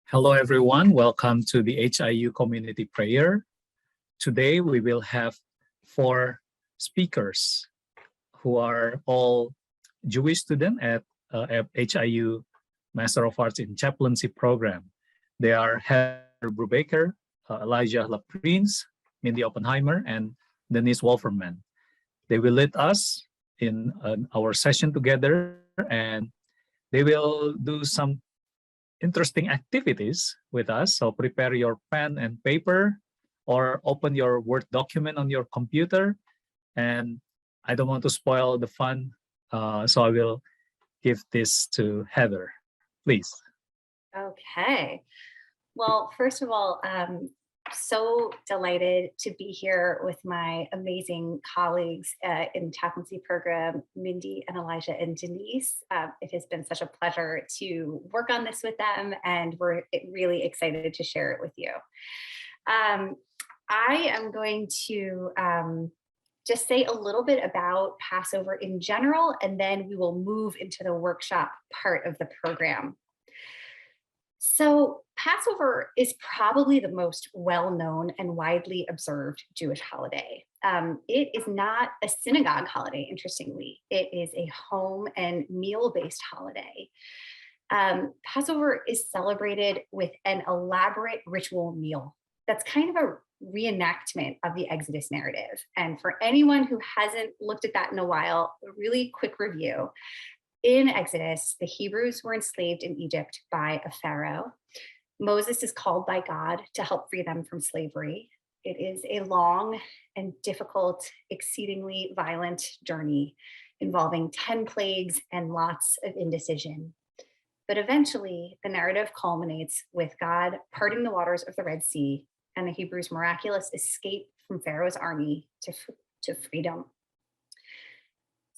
Hello, everyone. Welcome to the HIU Community Prayer. Today, we will have 4 speakers who are all Jewish students at HIU Master of Arts in Chaplaincy program. They are Heather Brubaker, Elijah LaPrince, Mindy Oppenheimer, and Denise Wolferman. They will lead us in our session together, and they will do some interesting activities with us. So prepare your pen and paper or open your Word document on your computer. And I don't want to spoil the fun, so I will give this to Heather. Please. Okay. Well, first of all, so delighted to be here with my amazing colleagues in the chaplaincy program, Mindy and Elijah and Denise. It has been such a pleasure to work on this with them, and we're really excited to share it with you. I am going to just say a little bit about Passover in general, and then we will move into the workshop part of the program. So Passover is probably the most well-known and widely observed Jewish holiday. It is not a synagogue holiday, interestingly. It is a home and meal-based holiday. Passover is celebrated with an elaborate ritual meal. That's kind of a reenactment of the Exodus narrative. And for anyone who hasn't looked at that in a while, a really quick review. In Exodus, the Hebrews were enslaved in Egypt by a pharaoh. Moses is called by God to help free them from slavery. It is a long and difficult, exceedingly violent journey involving 10 plagues and lots of indecision. But eventually, the narrative culminates with God parting the waters of the Red Sea and the Hebrews' miraculous escape from Pharaoh's army to freedom.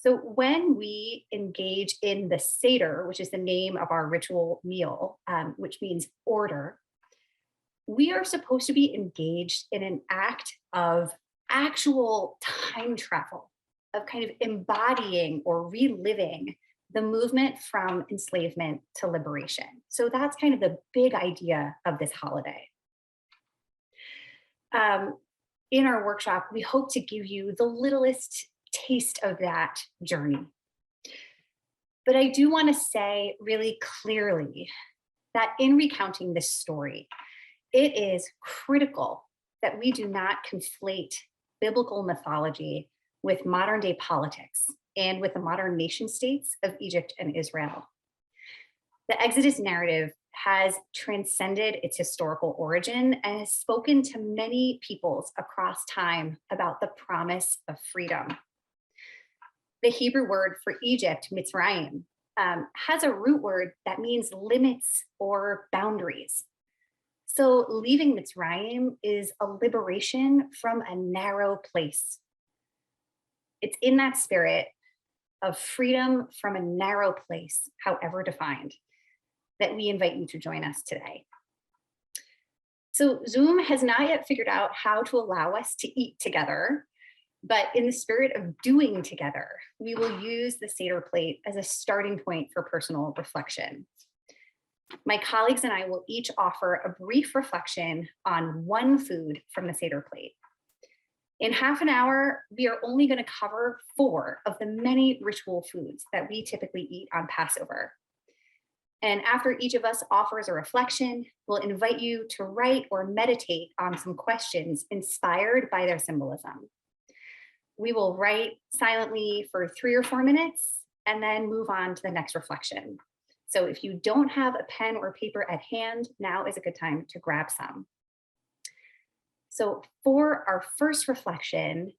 So when we engage in the Seder, which is the name of our ritual meal, which means order, we are supposed to be engaged in an act of actual time travel, of kind of embodying or reliving the movement from enslavement to liberation. So that's kind of the big idea of this holiday. In our workshop, we hope to give you the littlest taste of that journey. But I do want to say really clearly that in recounting this story, it is critical that we do not conflate biblical mythology with modern day politics and with the modern nation states of Egypt and Israel. The Exodus narrative has transcended its historical origin and has spoken to many peoples across time about the promise of freedom. The Hebrew word for Egypt, Mitzrayim, has a root word that means limits or boundaries. So leaving Mitzrayim is a liberation from a narrow place. It's in that spirit of freedom from a narrow place, however defined, that we invite you to join us today. So Zoom has not yet figured out how to allow us to eat together, but in the spirit of doing together, we will use the Seder plate as a starting point for personal reflection. My colleagues and I will each offer a brief reflection on one food from the Seder plate. In half an hour, we are only going to cover 4 of the many ritual foods that we typically eat on Passover. And after each of us offers a reflection, we'll invite you to write or meditate on some questions inspired by their symbolism. We will write silently for 3 or 4 minutes and then move on to the next reflection. So if you don't have a pen or paper at hand, now is a good time to grab some. So for our first reflection,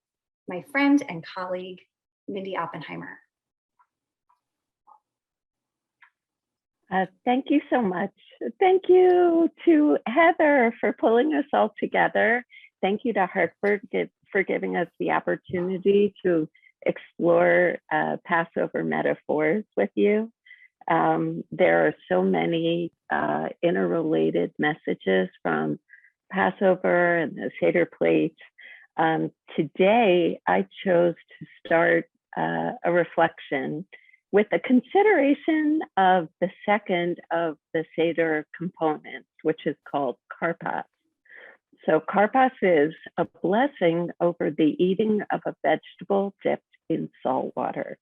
my friend and colleague, Mindy Oppenheimer. Thank you so much. Thank you to Heather for pulling us all together. Thank you to Hartford for giving us the opportunity to explore Passover metaphors with you. There are so many interrelated messages from Passover and the Seder plate. Today, I chose to start a reflection with the consideration of the second of the Seder components, which is called karpas. So karpas is a blessing over the eating of a vegetable dipped in salt water.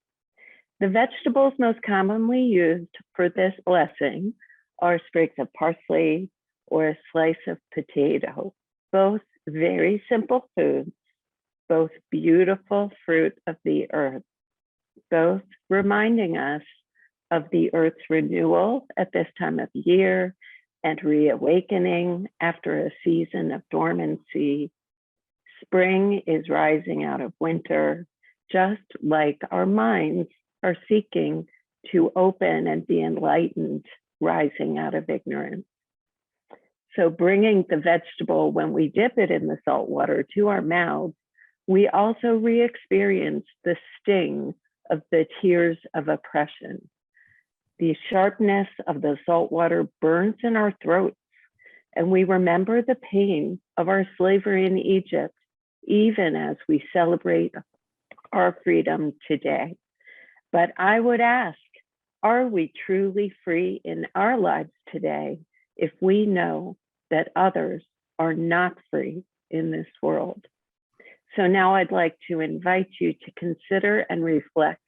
The vegetables most commonly used for this blessing are sprigs of parsley or a slice of potato, both very simple foods, both beautiful fruit of the earth, both reminding us of the earth's renewal at this time of year and reawakening after a season of dormancy. Spring is rising out of winter, just like our minds are seeking to open and be enlightened, rising out of ignorance. So bringing the vegetable when we dip it in the salt water to our mouths, we also re-experience the sting of the tears of oppression. The sharpness of the salt water burns in our throats, and we remember the pain of our slavery in Egypt, even as we celebrate our freedom today. But I would ask, are we truly free in our lives today if we know that others are not free in this world? So now I'd like to invite you to consider and reflect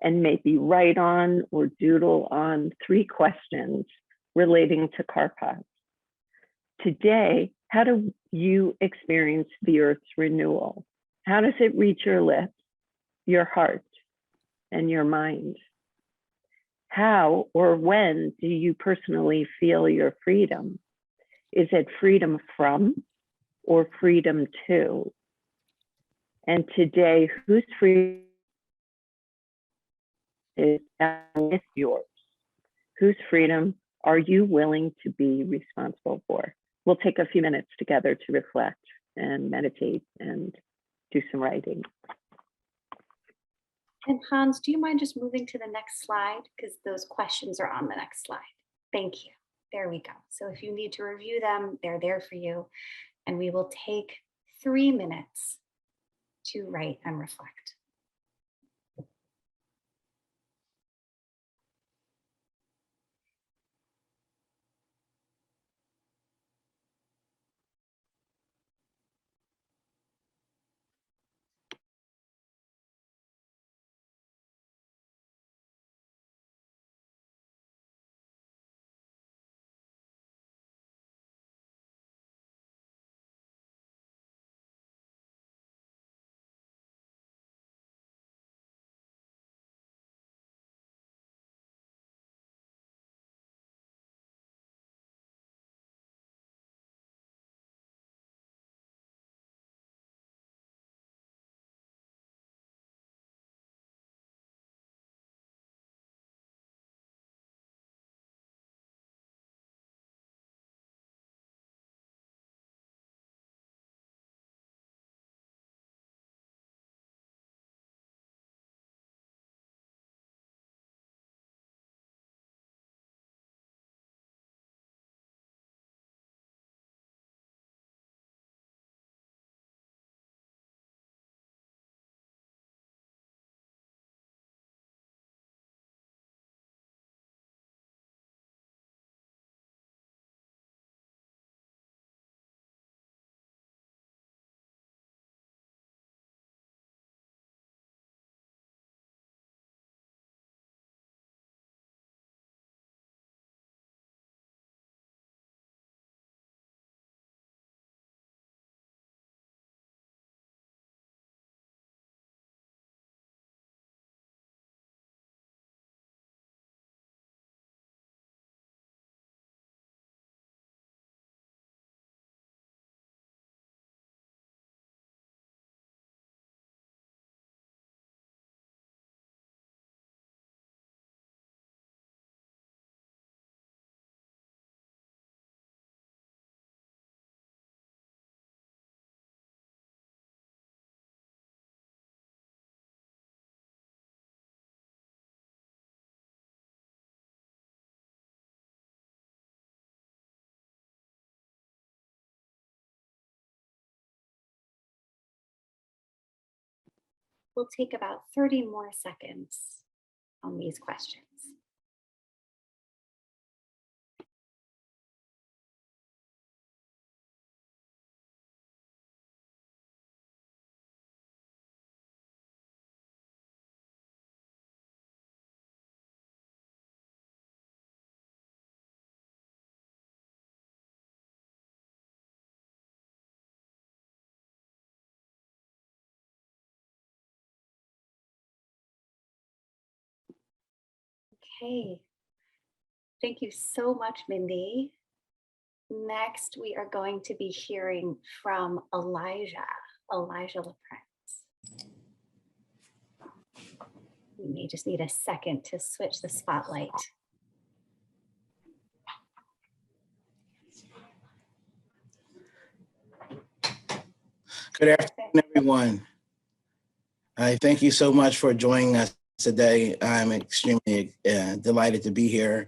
and maybe write on or doodle on 3 questions relating to karpas. Today, how do you experience the earth's renewal? How does it reach your lips, your heart, and your mind? How or when do you personally feel your freedom? Is it freedom from or freedom to? And today, whose freedom is with yours? Whose freedom are you willing to be responsible for? We'll take a few minutes together to reflect and meditate and do some writing. And Hans, do you mind just moving to the next slide? Because those questions are on the next slide. Thank you. There we go. So if you need to review them, they're there for you. And we will take 3 minutes to write and reflect. We'll take about 30 more seconds on these questions. Okay, thank you so much, Mindy. Next, we are going to be hearing from Elijah LaPrince. We may just need a second to switch the spotlight. Good afternoon, everyone. I thank you so much for joining us today. I'm extremely delighted to be here.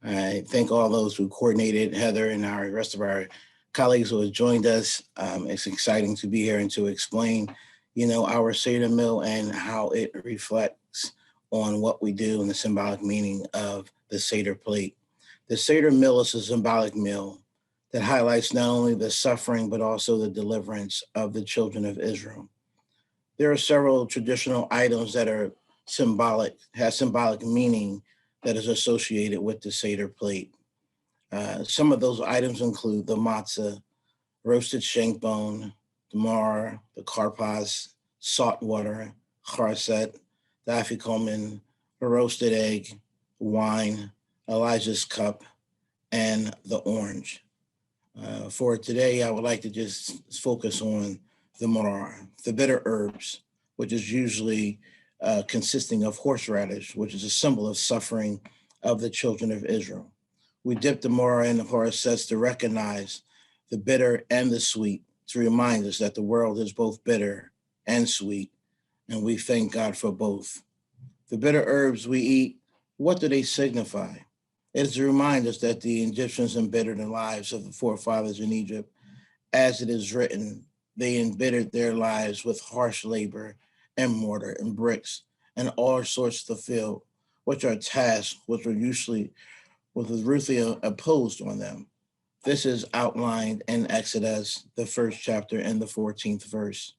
I thank all those who coordinated, Heather and the rest of our colleagues who have joined us. It's exciting to be here and to explain, our Seder meal and how it reflects on what we do and the symbolic meaning of the Seder plate. The Seder meal is a symbolic meal that highlights not only the suffering, but also the deliverance of the children of Israel. There are several traditional items that are has symbolic meaning that is associated with the Seder plate. Some of those items include the matzah, roasted shank bone, the mar, the karpas, salt water, charset, the afikomen, the roasted egg, wine, Elijah's cup, and the orange. For today, I would like to just focus on the maror, the bitter herbs, which is usually consisting of horseradish, which is a symbol of suffering of the children of Israel. We dip the maror in the charsets to recognize the bitter and the sweet, to remind us that the world is both bitter and sweet, and we thank God for both. The bitter herbs we eat, what do they signify? It is to remind us that the Egyptians embittered the lives of the forefathers in Egypt. As it is written, they embittered their lives with harsh labor and mortar and bricks and all sorts of the field, which are tasks which were ruthlessly opposed on them. This is outlined in Exodus, the 1st chapter and the 14th verse.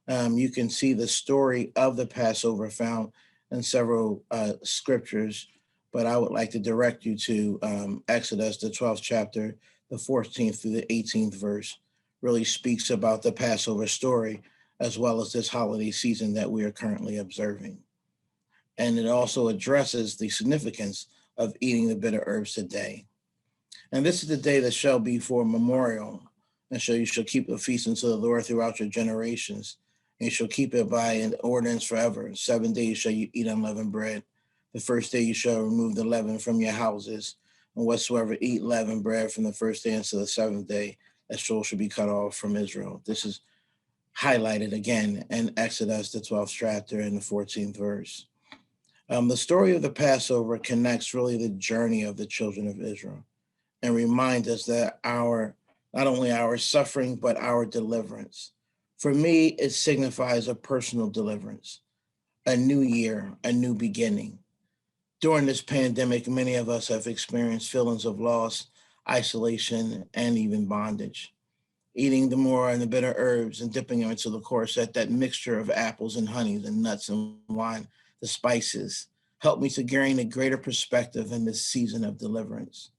You can see the story of the Passover found in several scriptures, but I would like to direct you to Exodus, the 12th chapter, the 14th through the 18th verse, really speaks about the Passover story, as well as this holiday season that we are currently observing. And it also addresses the significance of eating the bitter herbs today. And this is the day that shall be for a memorial, and so you shall keep the feast unto the Lord throughout your generations, and you shall keep it by an ordinance forever. 7 days shall you eat unleavened bread. The first day you shall remove the leaven from your houses, and whatsoever eat leavened bread from the first day until the 7th day, that soul should be cut off from Israel. This is highlighted again in Exodus, the 12th chapter and the 14th verse. The story of the Passover connects really the journey of the children of Israel and reminds us that not only our suffering, but our deliverance. For me, it signifies a personal deliverance, a new year, a new beginning. During this pandemic, many of us have experienced feelings of loss, isolation, and even bondage. Eating the maror and the bitter herbs and dipping them into the corset, that mixture of apples and honeys and nuts and wine, the spices, helped me to gain a greater perspective in this season of deliverance.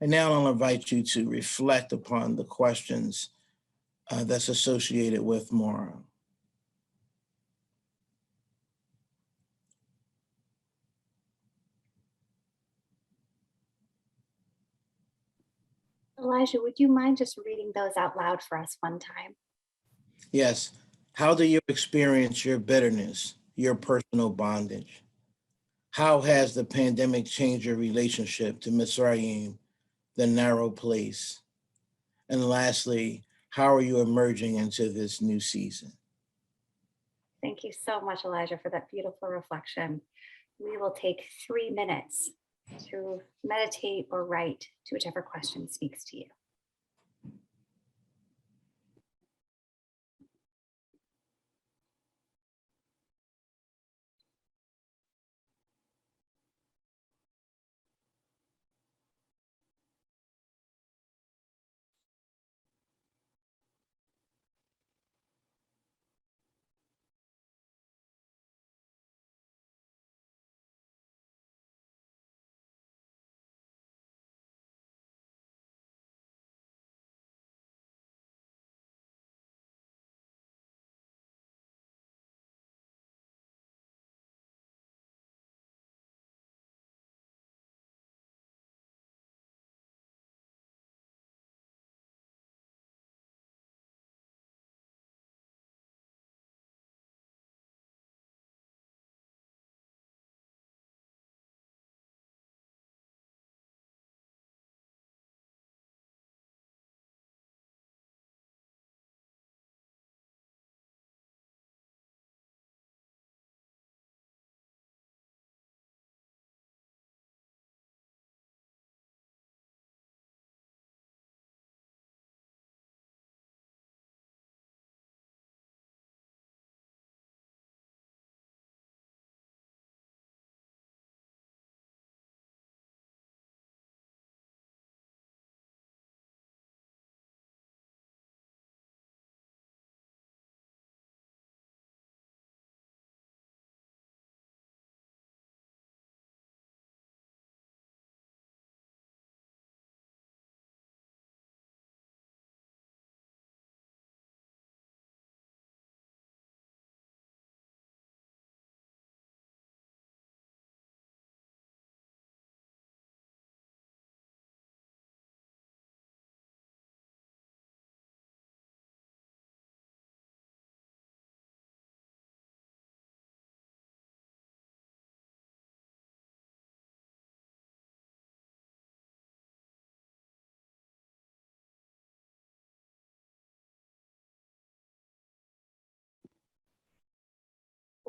And now I'll invite you to reflect upon the questions that's associated with maror. Elijah, would you mind just reading those out loud for us one time? Yes. How do you experience your bitterness, your personal bondage? How has the pandemic changed your relationship to Mitzrayim, the narrow place? And lastly, how are you emerging into this new season? Thank you so much, Elijah, for that beautiful reflection. We will take 3 minutes to meditate or write to whichever question speaks to you.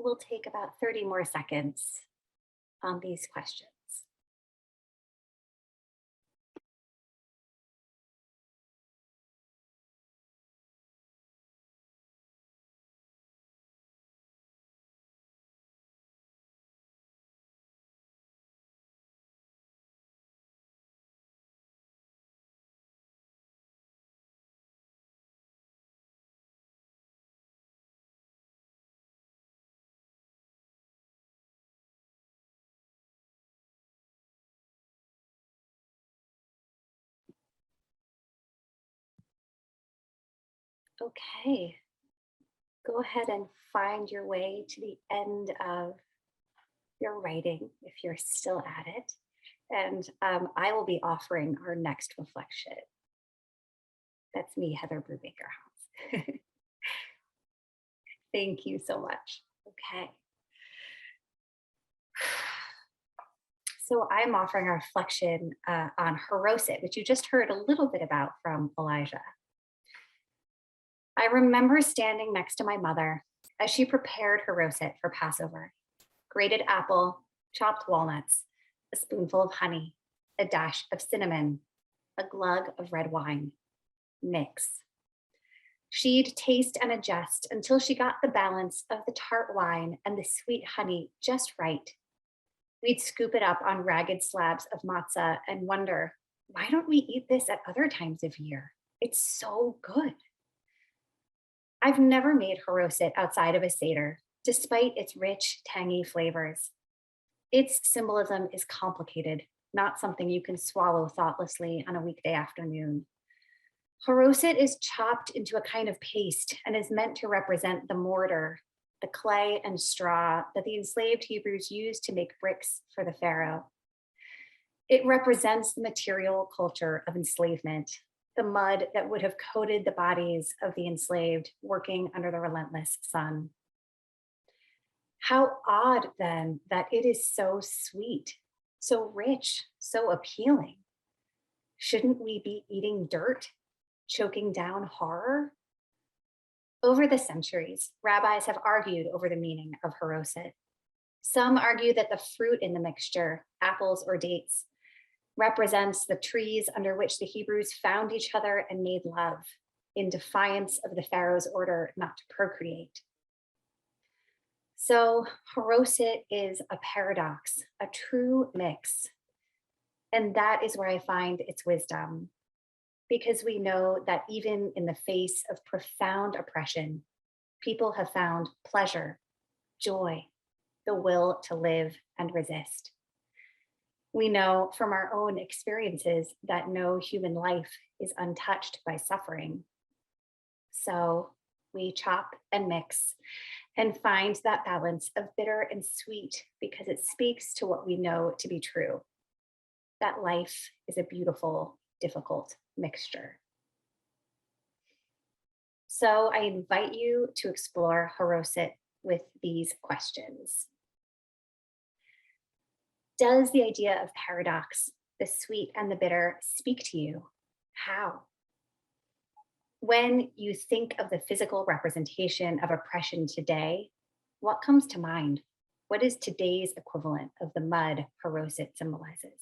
we'll take about 30 more seconds on these questions. Okay, go ahead and find your way to the end of your writing if you're still at it. And I will be offering our next reflection. That's me, Heather Brubaker. Thank you so much. Okay. So I'm offering a reflection on Haroset, which you just heard a little bit about from Elijah. I remember standing next to my mother as she prepared Haroset for Passover. Grated apple, chopped walnuts, a spoonful of honey, a dash of cinnamon, a glug of red wine. Mix. She'd taste and adjust until she got the balance of the tart wine and the sweet honey just right. We'd scoop it up on ragged slabs of matzah and wonder, why don't we eat this at other times of year? It's so good. I've never made haroset outside of a Seder, despite its rich, tangy flavors. Its symbolism is complicated, not something you can swallow thoughtlessly on a weekday afternoon. Haroset is chopped into a kind of paste and is meant to represent the mortar, the clay and straw that the enslaved Hebrews used to make bricks for the Pharaoh. It represents the material culture of enslavement, the mud that would have coated the bodies of the enslaved working under the relentless sun. How odd then that it is so sweet, so rich, so appealing. Shouldn't we be eating dirt, choking down horror? Over the centuries, rabbis have argued over the meaning of haroset. Some argue that the fruit in the mixture, apples or dates, represents the trees under which the Hebrews found each other and made love in defiance of the Pharaoh's order not to procreate. So haroset is a paradox, a true mix. And that is where I find its wisdom, because we know that even in the face of profound oppression, people have found pleasure, joy, the will to live and resist. We know from our own experiences that no human life is untouched by suffering. So we chop and mix and find that balance of bitter and sweet because it speaks to what we know to be true, that life is a beautiful, difficult mixture. So I invite you to explore haroset with these questions. Does the idea of paradox, the sweet and the bitter, speak to you? How? When you think of the physical representation of oppression today, what comes to mind? What is today's equivalent of the mud haroset symbolizes?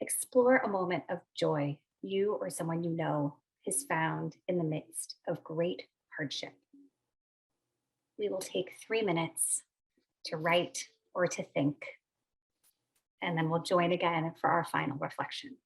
Explore a moment of joy you or someone you know is found in the midst of great hardship. We will take 3 minutes to write or to think, and then we'll join again for our final reflection.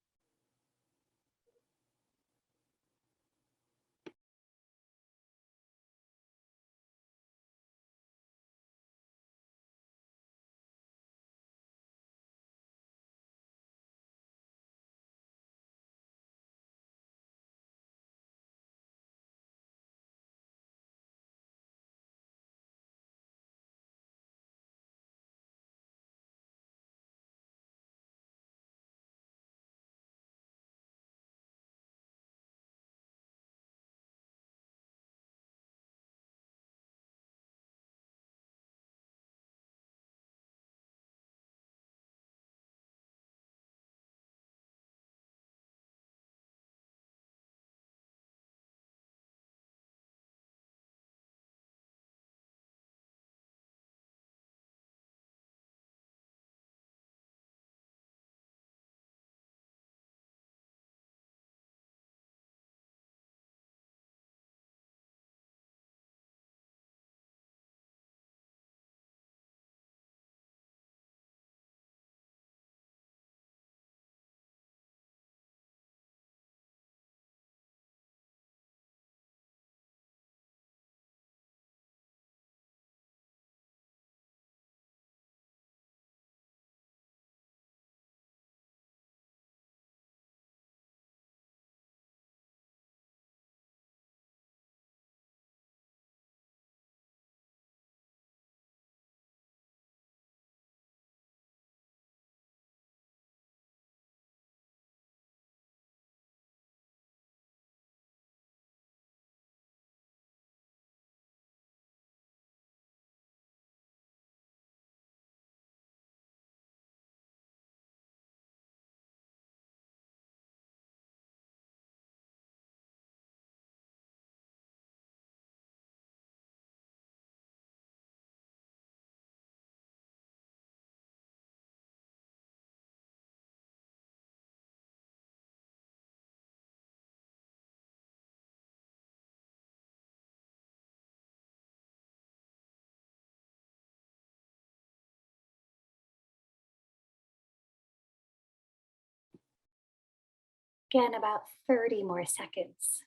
Again, about 30 more seconds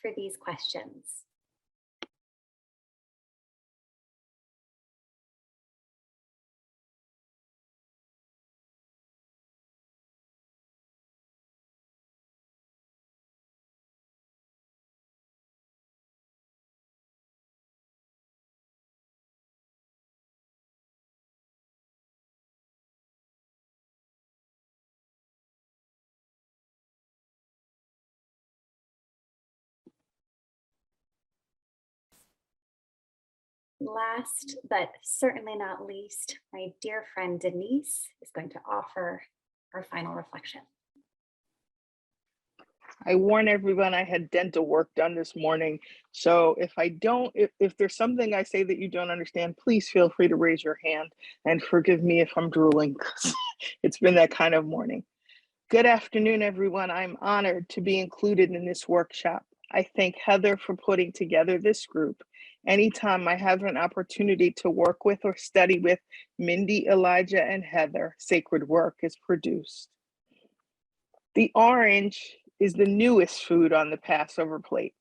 for these questions. Last, but certainly not least, my dear friend Denise is going to offer our final reflection. I warn everyone I had dental work done this morning. So if there's something I say that you don't understand, please feel free to raise your hand and forgive me if I'm drooling, because it's been that kind of morning. Good afternoon, everyone. I'm honored to be included in this workshop. I thank Heather for putting together this group. Anytime I have an opportunity to work with or study with Mindy, Elijah, and Heather, sacred work is produced. The orange is the newest food on the Passover plate.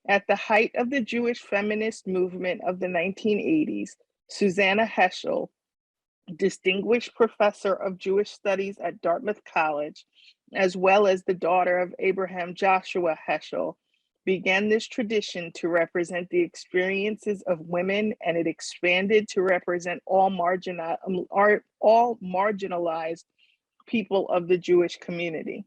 At the height of the Jewish feminist movement of the 1980s, Susanna Heschel, distinguished professor of Jewish studies at Dartmouth College, as well as the daughter of Abraham Joshua Heschel, began this tradition to represent the experiences of women, and it expanded to represent all marginalized people of the Jewish community.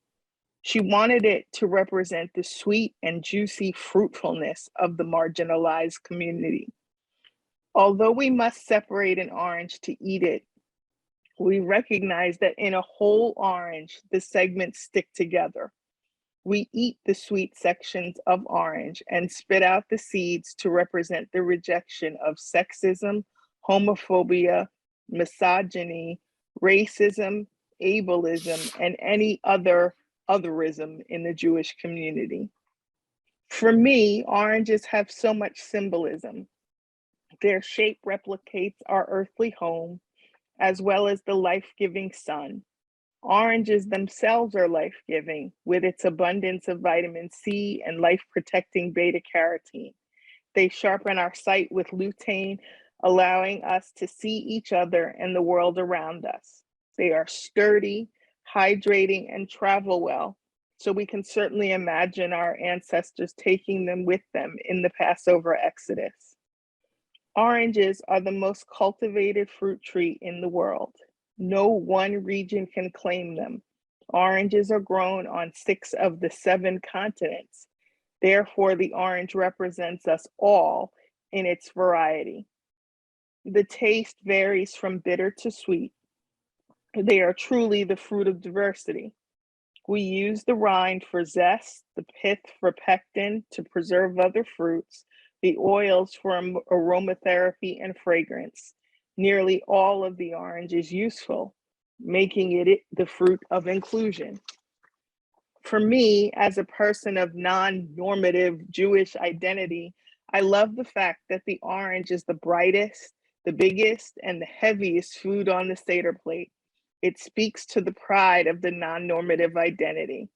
She wanted it to represent the sweet and juicy fruitfulness of the marginalized community. Although we must separate an orange to eat it, we recognize that in a whole orange, the segments stick together. We eat the sweet sections of orange and spit out the seeds to represent the rejection of sexism, homophobia, misogyny, racism, ableism, and any otherism in the Jewish community. For me, oranges have so much symbolism. Their shape replicates our earthly home, as well as the life-giving sun. Oranges themselves are life-giving with its abundance of vitamin C and life-protecting beta-carotene. They sharpen our sight with lutein, allowing us to see each other and the world around us. They are sturdy, hydrating, and travel well, so we can certainly imagine our ancestors taking them with them in the Passover Exodus. Oranges are the most cultivated fruit tree in the world. No one region can claim them. Oranges are grown on 6 of the 7 continents. Therefore, the orange represents us all in its variety. The taste varies from bitter to sweet. They are truly the fruit of diversity. We use the rind for zest, the pith for pectin to preserve other fruits, the oils for aromatherapy and fragrance. Nearly all of the orange is useful, making it the fruit of inclusion. For me, as a person of non-normative Jewish identity, I love the fact that the orange is the brightest, the biggest, and the heaviest food on the Seder plate. It speaks to the pride of the non-normative identity.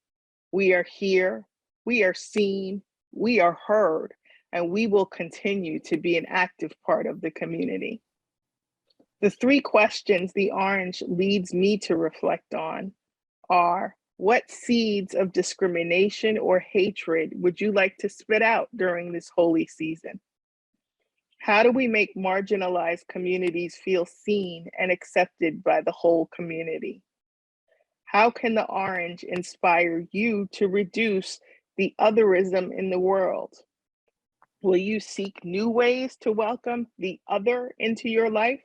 We are here, we are seen, we are heard, and we will continue to be an active part of the community. The 3 questions the orange leads me to reflect on are: what seeds of discrimination or hatred would you like to spit out during this holy season? How do we make marginalized communities feel seen and accepted by the whole community? How can the orange inspire you to reduce the otherism in the world? Will you seek new ways to welcome the other into your life?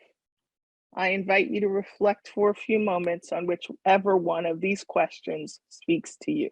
I invite you to reflect for a few moments on whichever one of these questions speaks to you.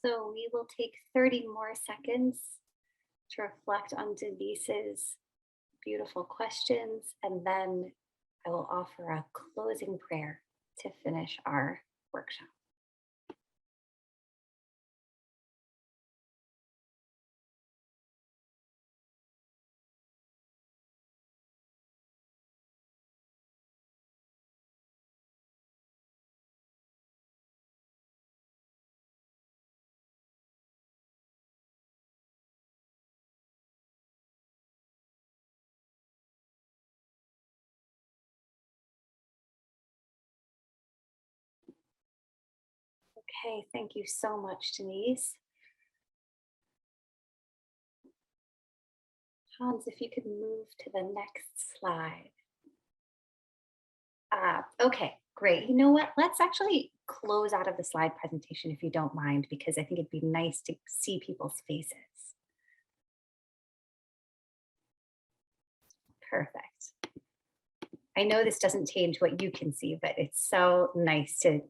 So we will take 30 more seconds to reflect on Denise's beautiful questions, and then I will offer a closing prayer to finish our workshop. Okay, thank you so much, Denise. Hans, if you could move to the next slide. Okay, great. You know what? Let's actually close out of the slide presentation if you don't mind, because I think it'd be nice to see people's faces. Perfect. I know this doesn't change what you can see, but it's so nice to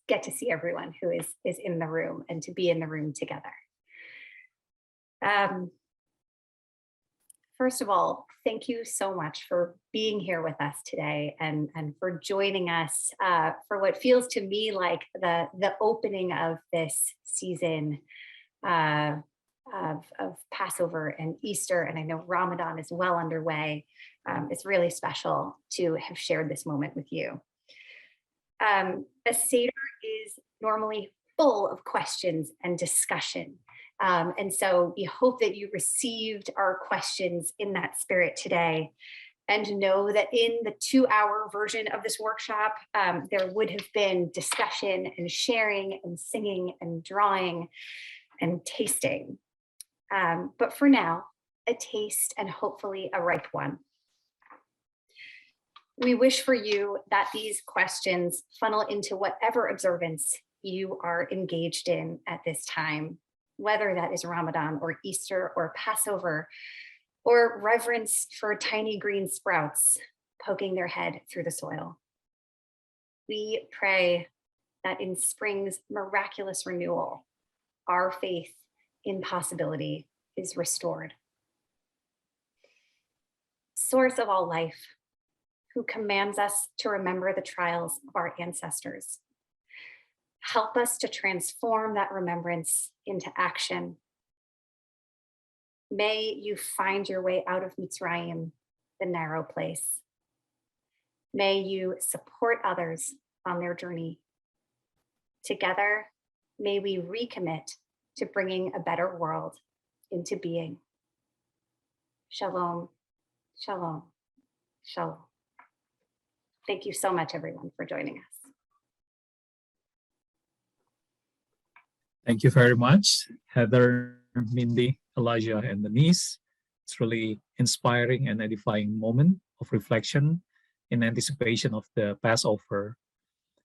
get to see everyone who is in the room and to be in the room together. First of all, thank you so much for being here with us today and for joining us for what feels to me like the opening of this season of Passover and Easter, and I know Ramadan is well underway. It's really special to have shared this moment with you. A Seder is normally full of questions and discussion. And so we hope that you received our questions in that spirit today, and know that in the 2-hour version of this workshop, there would have been discussion and sharing and singing and drawing and tasting. But for now, a taste and hopefully a ripe one. We wish for you that these questions funnel into whatever observance you are engaged in at this time, whether that is Ramadan or Easter or Passover, or reverence for tiny green sprouts poking their head through the soil. We pray that in spring's miraculous renewal, our faith in possibility is restored. Source of all life, who commands us to remember the trials of our ancestors, help us to transform that remembrance into action. May you find your way out of Mitzrayim, the narrow place. May you support others on their journey. Together, may we recommit to bringing a better world into being. Shalom, shalom, shalom. Thank you so much, everyone, for joining us. Thank you very much, Heather, Mindy, Elijah, and Denise. It's really inspiring and edifying moment of reflection in anticipation of the Passover.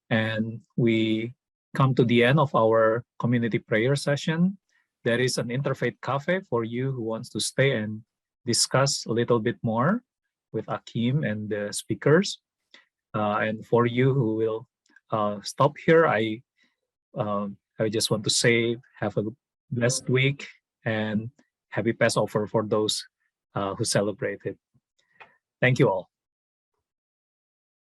And we come to the end of our community prayer session. There is an interfaith cafe for you who wants to stay and discuss a little bit more with Akim and the speakers. And for you who will stop here, I just want to say have a blessed week and happy Passover for those who celebrate it. Thank you all.